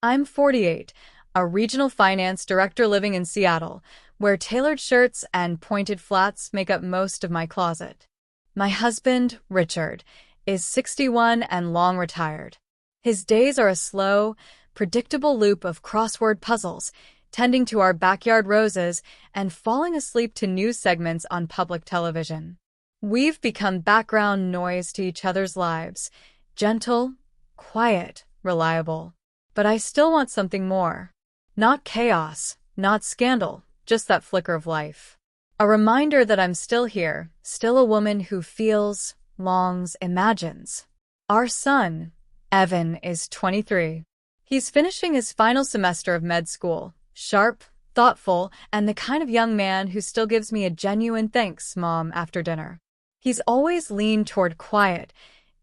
I'm 48, a regional finance director living in Seattle, where tailored shirts and pointed flats make up most of my closet. My husband, Richard, is 61 and long retired. His days are a slow, predictable loop of crossword puzzles, tending to our backyard roses and falling asleep to news segments on public television. We've become background noise to each other's lives, gentle, quiet, reliable. But I still want something more. Not chaos, not scandal, just that flicker of life. A reminder that I'm still here, still a woman who feels, longs, imagines. Our son, Evan, is 23. He's finishing his final semester of med school, sharp, thoughtful, and the kind of young man who still gives me a genuine thanks, Mom, after dinner. He's always leaned toward quiet,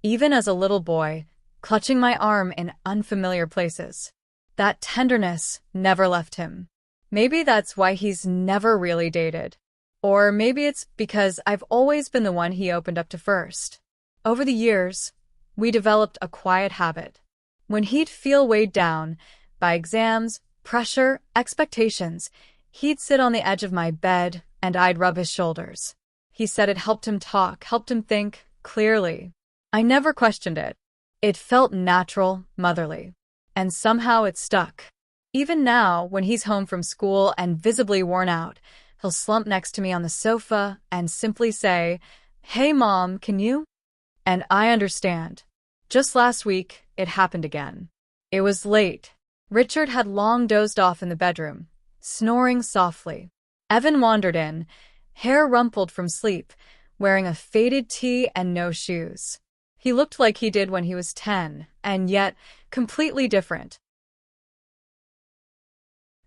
even as a little boy, clutching my arm in unfamiliar places. That tenderness never left him. Maybe that's why he's never really dated. Or maybe it's because I've always been the one he opened up to first. Over the years, we developed a quiet habit. When he'd feel weighed down by exams, pressure, expectations, he'd sit on the edge of my bed and I'd rub his shoulders. He said it helped him talk, helped him think clearly. I never questioned it. It felt natural, motherly. And somehow it stuck. Even now, when he's home from school and visibly worn out, he'll slump next to me on the sofa and simply say, "Hey, Mom, can you?" And I understand. Just last week, it happened again. It was late. Richard had long dozed off in the bedroom, snoring softly. Evan wandered in, hair rumpled from sleep, wearing a faded tee and no shoes. He looked like he did when he was 10, and yet completely different.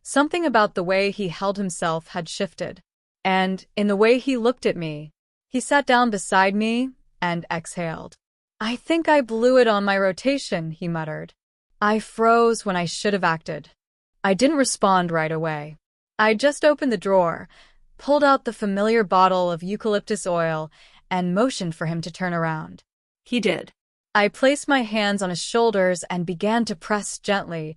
Something about the way he held himself had shifted, and in the way he looked at me. He sat down beside me and exhaled. "I think I blew it on my rotation," he muttered. I froze when I should have acted. I didn't respond right away. I just opened the drawer, pulled out the familiar bottle of eucalyptus oil, and motioned for him to turn around. He did. I placed my hands on his shoulders and began to press gently,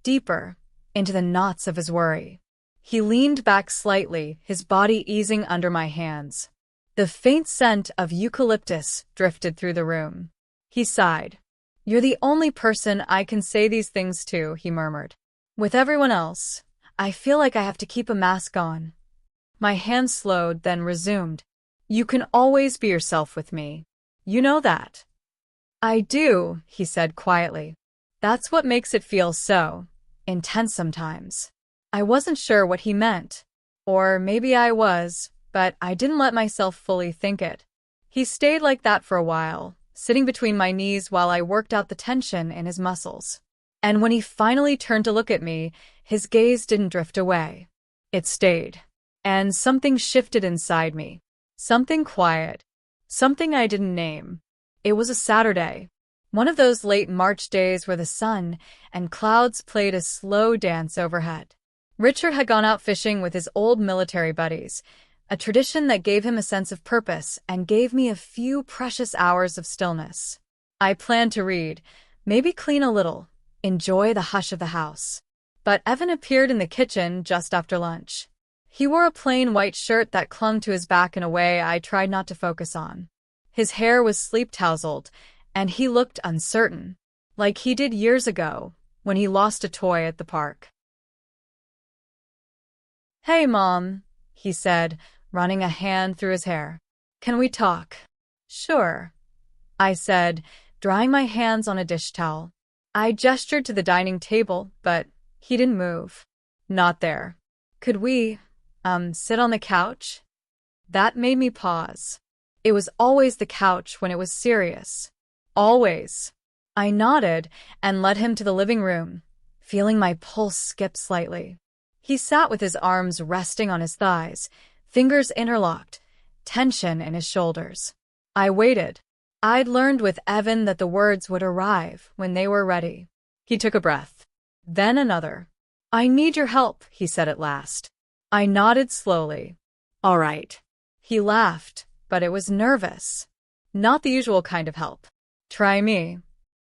deeper, into the knots of his worry. He leaned back slightly, his body easing under my hands. The faint scent of eucalyptus drifted through the room. He sighed. "You're the only person I can say these things to," he murmured. "With everyone else, I feel like I have to keep a mask on." My hand slowed, then resumed. "You can always be yourself with me. You know that." "I do," he said quietly. "That's what makes it feel so intense sometimes." I wasn't sure what he meant. Or maybe I was, but I didn't let myself fully think it. He stayed like that for a while, sitting between my knees while I worked out the tension in his muscles. And when he finally turned to look at me, his gaze didn't drift away. It stayed. And something shifted inside me. Something quiet. Something I didn't name. It was a Saturday. One of those late March days where the sun and clouds played a slow dance overhead. Richard had gone out fishing with his old military buddies, a tradition that gave him a sense of purpose and gave me a few precious hours of stillness. I planned to read, maybe clean a little, enjoy the hush of the house. But Evan appeared in the kitchen just after lunch. He wore a plain white shirt that clung to his back in a way I tried not to focus on. His hair was sleep-tousled, and he looked uncertain, like he did years ago when he lost a toy at the park. "Hey, Mom," he said, running a hand through his hair. "Can we talk?" "Sure," I said, drying my hands on a dish towel. I gestured to the dining table, but he didn't move. Not there. "Could we, sit on the couch?" That made me pause. It was always the couch when it was serious. Always. I nodded and led him to the living room, feeling my pulse skip slightly. He sat with his arms resting on his thighs, fingers interlocked, tension in his shoulders. I waited. I'd learned with Evan that the words would arrive when they were ready. He took a breath. Then another. "I need your help," he said at last. I nodded slowly. "All right." He laughed, but it was nervous. Not the usual kind of help. "Try me."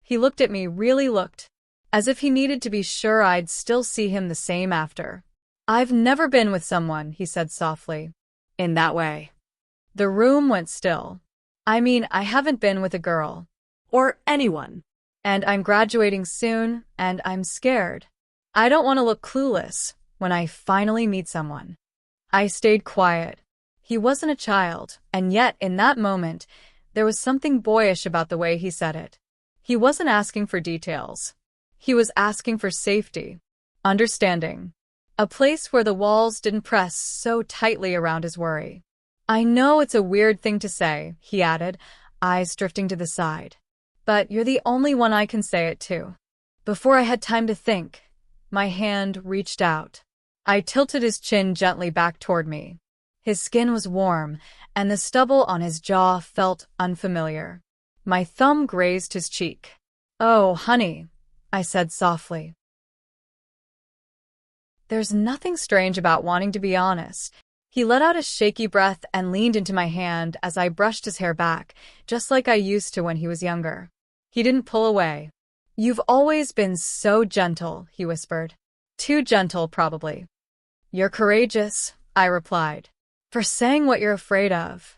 He looked at me, really looked. as if he needed to be sure I'd still see him the same after. "I've never been with someone," he said softly, "in that way." The room went still. "I mean, I haven't been with a girl. Or anyone. And I'm graduating soon, and I'm scared. I don't want to look clueless when I finally meet someone." I stayed quiet. He wasn't a child, and yet, in that moment, there was something boyish about the way he said it. He wasn't asking for details. He was asking for safety, understanding, a place where the walls didn't press so tightly around his worry. "I know it's a weird thing to say," he added, eyes drifting to the side. "But you're the only one I can say it to." Before I had time to think, my hand reached out. I tilted his chin gently back toward me. His skin was warm, and the stubble on his jaw felt unfamiliar. My thumb grazed his cheek. "Oh, honey," I said softly. "There's nothing strange about wanting to be honest." He let out a shaky breath and leaned into my hand as I brushed his hair back, just like I used to when he was younger. He didn't pull away. "You've always been so gentle," he whispered. "Too gentle, probably." "You're courageous," I replied, "for saying what you're afraid of."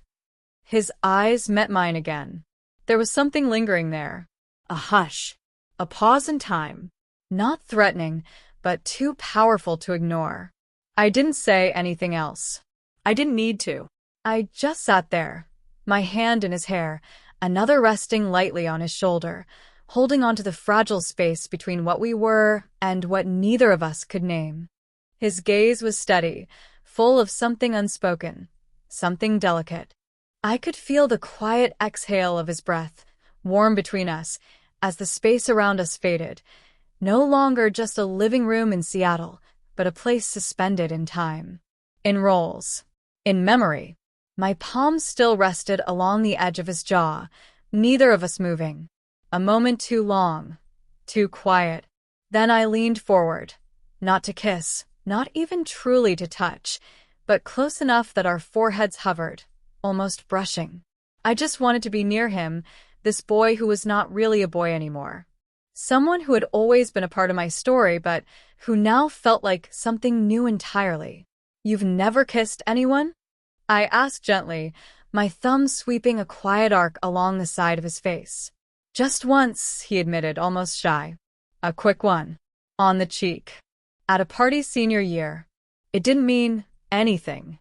His eyes met mine again. There was something lingering there. A hush. A pause in time. Not threatening, but too powerful to ignore. I didn't say anything else. I didn't need to. I just sat there, my hand in his hair, another resting lightly on his shoulder, holding onto the fragile space between what we were and what neither of us could name. His gaze was steady, full of something unspoken, something delicate. I could feel the quiet exhale of his breath, warm between us, as the space around us faded. No longer just a living room in Seattle, but a place suspended in time. In rolls. In memory. My palms still rested along the edge of his jaw, neither of us moving. A moment too long. Too quiet. Then I leaned forward. Not to kiss, not even truly to touch, but close enough that our foreheads hovered, almost brushing. I just wanted to be near him, this boy who was not really a boy anymore. Someone who had always been a part of my story, but who now felt like something new entirely. "You've never kissed anyone?" I asked gently, my thumb sweeping a quiet arc along the side of his face. "Just once," he admitted, almost shy. "A quick one. On the cheek. At a party senior year. It didn't mean anything."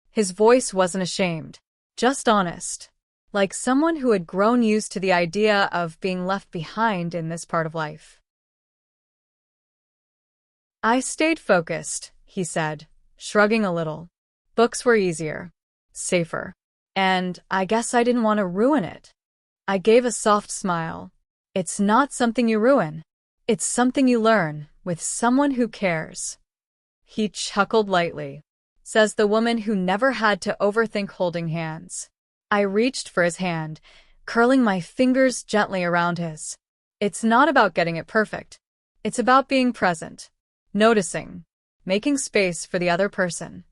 His voice wasn't ashamed, just honest, like someone who had grown used to the idea of being left behind in this part of life. "I stayed focused," he said, shrugging a little. "Books were easier, safer, and I guess I didn't want to ruin it." I gave a soft smile. "It's not something you ruin. It's something you learn, with someone who cares." He chuckled lightly. Says the woman who never had to overthink holding hands. I reached for his hand, curling my fingers gently around his. "It's not about getting it perfect. It's about being present, noticing, making space for the other person."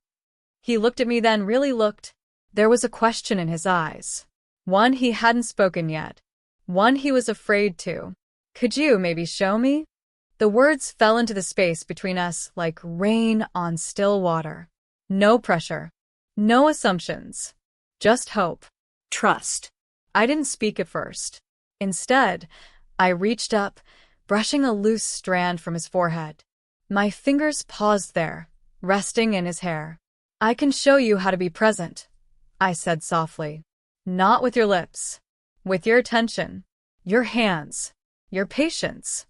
He looked at me, then really looked. There was a question in his eyes. One he hadn't spoken yet. One he was afraid to. "Could you maybe show me?" The words fell into the space between us like rain on still water. No pressure. No assumptions. Just hope. Trust. I didn't speak at first. Instead, I reached up, brushing a loose strand from his forehead. My fingers paused there, resting in his hair. "I can show you how to be present," I said softly. "Not with your lips. With your attention. Your hands. Your patience."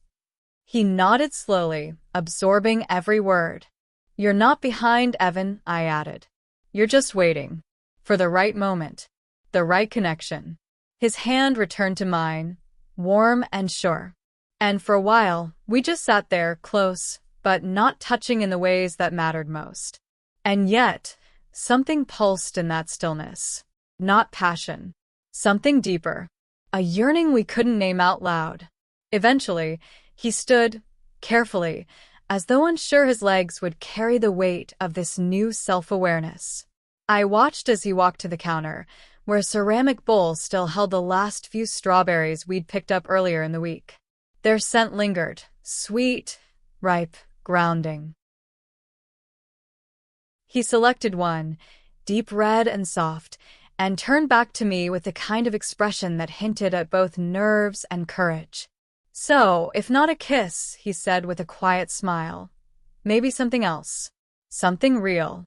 He nodded slowly, absorbing every word. "You're not behind, Evan," I added. "You're just waiting. For the right moment. The right connection." His hand returned to mine, warm and sure. And for a while, we just sat there, close, but not touching in the ways that mattered most. And yet, something pulsed in that stillness. Not passion. Something deeper. A yearning we couldn't name out loud. Eventually, he stood, carefully, as though unsure his legs would carry the weight of this new self-awareness. I watched as he walked to the counter, where a ceramic bowl still held the last few strawberries we'd picked up earlier in the week. Their scent lingered, Sweet, ripe, grounding. He selected one, deep red and soft, and turned back to me with a kind of expression that hinted at both nerves and courage. So, if not a kiss, he said with a quiet smile, maybe something else. Something real.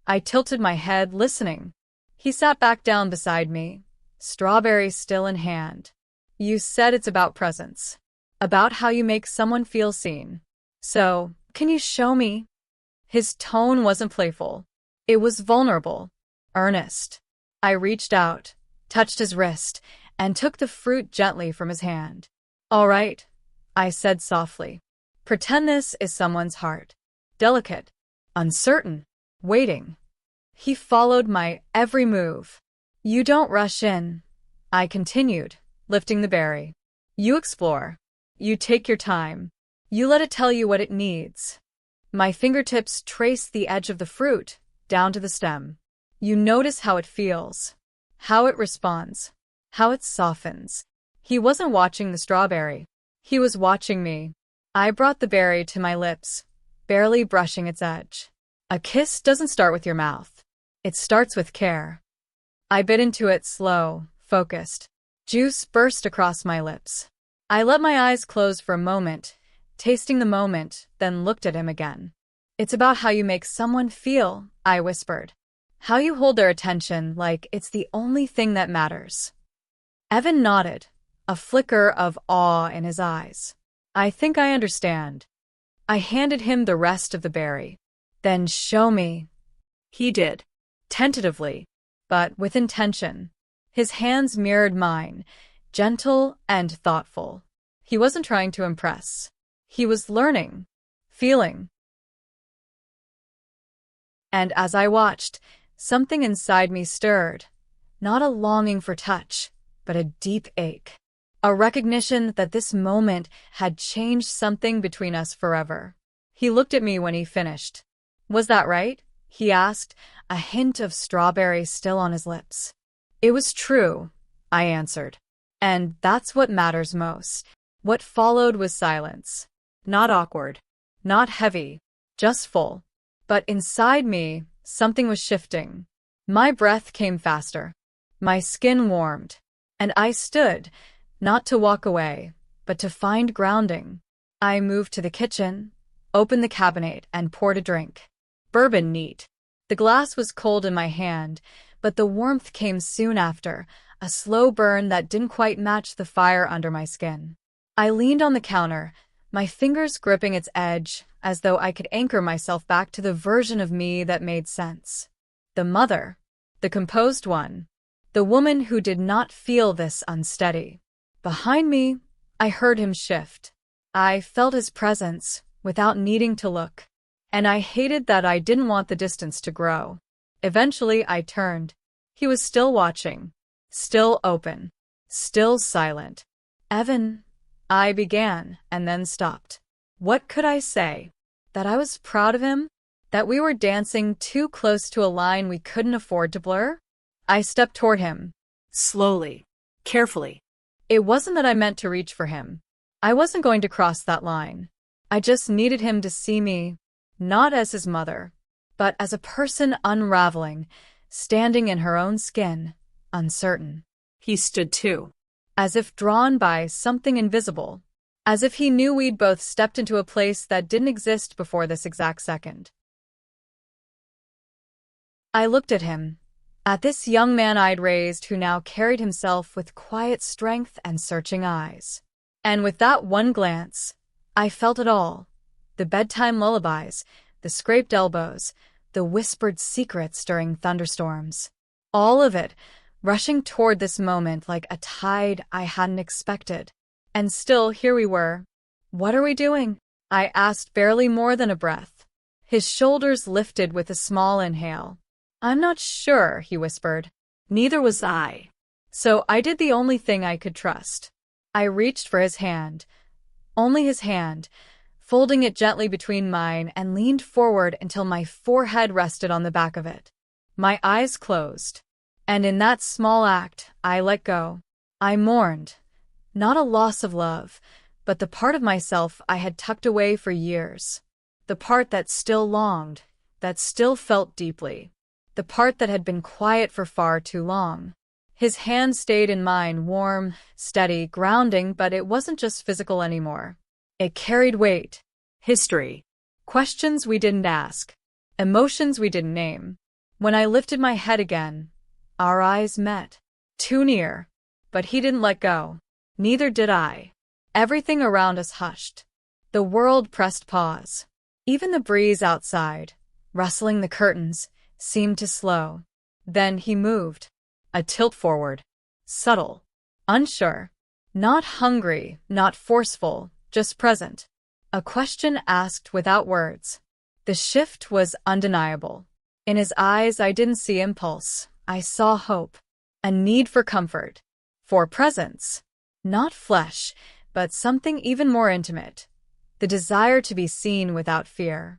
I tilted my head, listening. He sat back down beside me, strawberry still in hand. You said it's about presence. About how you make someone feel seen. So, can you show me? His tone wasn't playful. It was vulnerable, earnest. I reached out, touched his wrist, and took the fruit gently from his hand. All right, I said softly. Pretend this is someone's heart. Delicate, uncertain, waiting. He followed my every move. You don't rush in, I continued, lifting the berry. You explore. You take your time. You let it tell you what it needs. My fingertips trace the edge of the fruit, down to the stem. You notice how it feels, how it responds, how it softens. He wasn't watching the strawberry. He was watching me. I brought the berry to my lips, barely brushing its edge. A kiss doesn't start with your mouth. It starts with care. I bit into it slow, focused. Juice burst across my lips. I let my eyes close for a moment, tasting the moment, then looked at him again. It's about how you make someone feel, I whispered. How you hold their attention like it's the only thing that matters. Evan nodded, a flicker of awe in his eyes. I think I understand. I handed him the rest of the berry. Then show me. He did, tentatively, but with intention. His hands mirrored mine, gentle and thoughtful. He wasn't trying to impress. He was learning, feeling. And as I watched, something inside me stirred, not a longing for touch, but a deep ache. A recognition that this moment had changed something between us forever. He looked at me when he finished. Was that right? He asked, a hint of strawberry still on his lips. It was true, I answered. And that's what matters most. What followed was silence. Not awkward, not heavy, just full. But inside me, something was shifting. My breath came faster. My skin warmed. And I stood, not to walk away, but to find grounding. I moved to the kitchen, opened the cabinet, and poured a drink. Bourbon neat. The glass was cold in my hand, but the warmth came soon after, a slow burn that didn't quite match the fire under my skin. I leaned on the counter, my fingers gripping its edge, as though I could anchor myself back to the version of me that made sense. The mother. The composed one. The woman who did not feel this unsteady. Behind me, I heard him shift. I felt his presence, without needing to look. And I hated that I didn't want the distance to grow. Eventually, I turned. He was still watching. Still open. Still silent. Evan, I began, and then stopped. What could I say? That I was proud of him? That we were dancing too close to a line we couldn't afford to blur? I stepped toward him. Slowly. Carefully. It wasn't that I meant to reach for him. I wasn't going to cross that line. I just needed him to see me, not as his mother, but as a person unraveling, standing in her own skin, uncertain. He stood too, as if drawn by something invisible, as if he knew we'd both stepped into a place that didn't exist before this exact second. I looked at him, at this young man I'd raised who now carried himself with quiet strength and searching eyes. And with that one glance, I felt it all. The bedtime lullabies, the scraped elbows, the whispered secrets during thunderstorms. All of it, rushing toward this moment like a tide I hadn't expected. And still, here we were. What are we doing? I asked, barely more than a breath. His shoulders lifted with a small inhale. I'm not sure, he whispered. Neither was I. So I did the only thing I could trust. I reached for his hand. Only his hand, folding it gently between mine, and leaned forward until my forehead rested on the back of it. My eyes closed. And in that small act, I let go. I mourned. Not a loss of love, but the part of myself I had tucked away for years. The part that still longed, that still felt deeply. The part that had been quiet for far too long. His hand stayed in mine, warm, steady, grounding, but it wasn't just physical anymore. It carried weight, history, questions we didn't ask, emotions we didn't name. When I lifted my head again, our eyes met. Too near. But he didn't let go. Neither did I. Everything around us hushed. The world pressed pause. Even the breeze outside, rustling the curtains, seemed to slow. Then he moved. A tilt forward. Subtle. Unsure. Not hungry, not forceful, just present. A question asked without words. The shift was undeniable. In his eyes I didn't see impulse. I saw hope. A need for comfort. For presence. Not flesh, but something even more intimate. The desire to be seen without fear.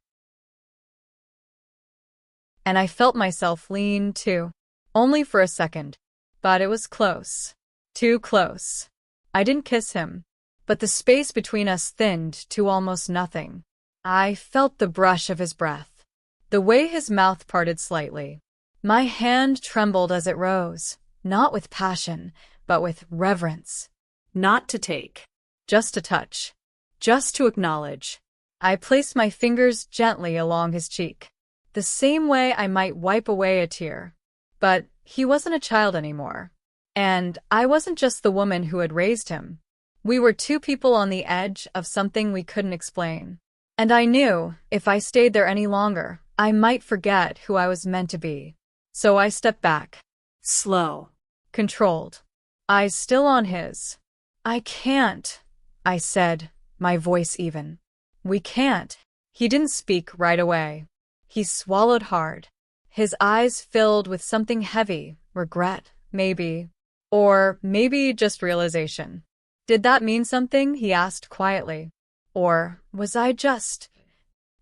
And I felt myself lean, too. Only for a second. But it was close. Too close. I didn't kiss him. But the space between us thinned to almost nothing. I felt the brush of his breath. The way his mouth parted slightly. My hand trembled as it rose. Not with passion, but with reverence. Not to take. Just to touch. Just to acknowledge. I placed my fingers gently along his cheek. The same way I might wipe away a tear. But he wasn't a child anymore. And I wasn't just the woman who had raised him. We were two people on the edge of something we couldn't explain. And I knew, if I stayed there any longer, I might forget who I was meant to be. So I stepped back. Slow. Controlled. Eyes still on his. I can't, I said, my voice even. We can't. He didn't speak right away. He swallowed hard. His eyes filled with something heavy, regret, maybe. Or maybe just realization. Did that mean something? He asked quietly. Or was I just...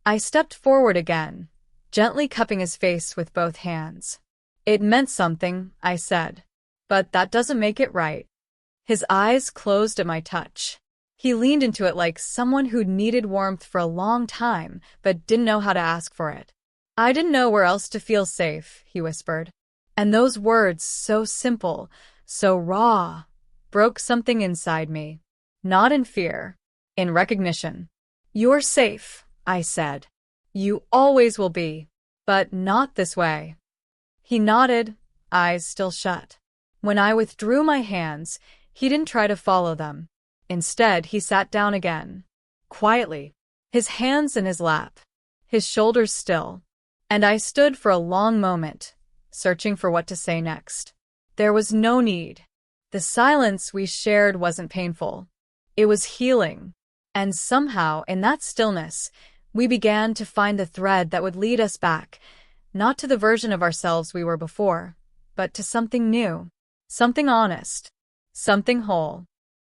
I stepped forward again, gently cupping his face with both hands. It meant something, I said. But that doesn't make it right. His eyes closed at my touch. He leaned into it like someone who'd needed warmth for a long time, but didn't know how to ask for it. I didn't know where else to feel safe, he whispered. And those words, so simple, so raw, broke something inside me. Not in fear, in recognition. You're safe, I said. You always will be, but not this way. He nodded, eyes still shut. When I withdrew my hands, he didn't try to follow them. Instead, he sat down again, quietly, his hands in his lap, his shoulders still. And I stood for a long moment, searching for what to say next. There was no need. The silence we shared wasn't painful. It was healing. And somehow, in that stillness, we began to find the thread that would lead us back, not to the version of ourselves we were before, but to something new, something honest, something whole.